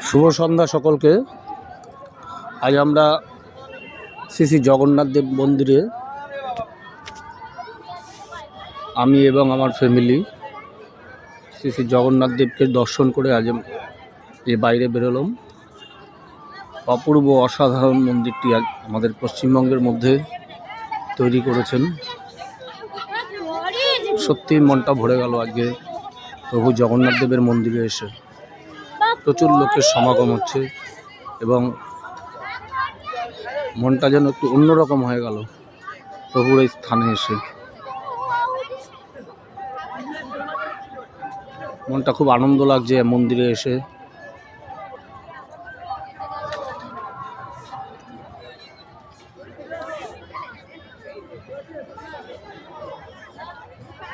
শুভ সন্ধ্যা সকলকে। আজ আমরা শ্রী শ্রী জগন্নাথ দেব মন্দিরে আমি এবং আমার ফ্যামিলি শ্রী শ্রী জগন্নাথ দেবকে দর্শন করে আজ এ বাইরে বেরোলাম। অপূর্ব অসাধারণ মন্দিরটি আজ আমাদের পশ্চিমবঙ্গের মধ্যে তৈরি করেছেন। সত্যি মনটা ভরে গেল আজকে প্রভু জগন্নাথ দেবের মন্দিরে এসে। প্রচুর লোকের সমাগম হচ্ছে এবং মনটা যেন একটু অন্যরকম হয়ে গেল প্রভুর এই স্থানে এসে। মনটা খুব আনন্দ লাগছে মন্দিরে এসে।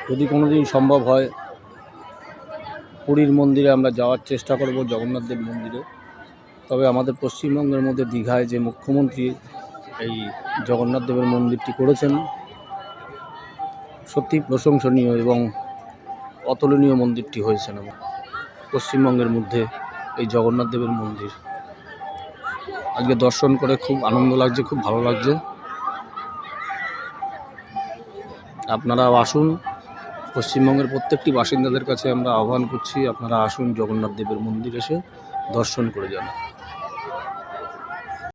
যদি কোনোদিন সম্ভব হয় পুরীর মন্দিরে আমরা যাওয়ার চেষ্টা করব, জগন্নাথ দেব মন্দিরে। তবে আমাদের পশ্চিমবঙ্গের মধ্যে দীঘায় যে মুখ্যমন্ত্রী এই জগন্নাথ দেবের মন্দিরটি করেছেন, সত্যি প্রশংসনীয় এবং অতুলনীয় মন্দিরটি হয়েছে না পশ্চিমবঙ্গের মধ্যে এই জগন্নাথ দেবের মন্দির। আজকে দর্শন করে খুব আনন্দ লাগছে, খুব ভালো লাগছে। আপনারাও আসুন। পশ্চিমবঙ্গের প্রত্যেকটি বাসিন্দাদের কাছে আমরা আহ্বান করছি, আপনারা আসুন জগন্নাথ দেবের মন্দির এসে দর্শন করে যান।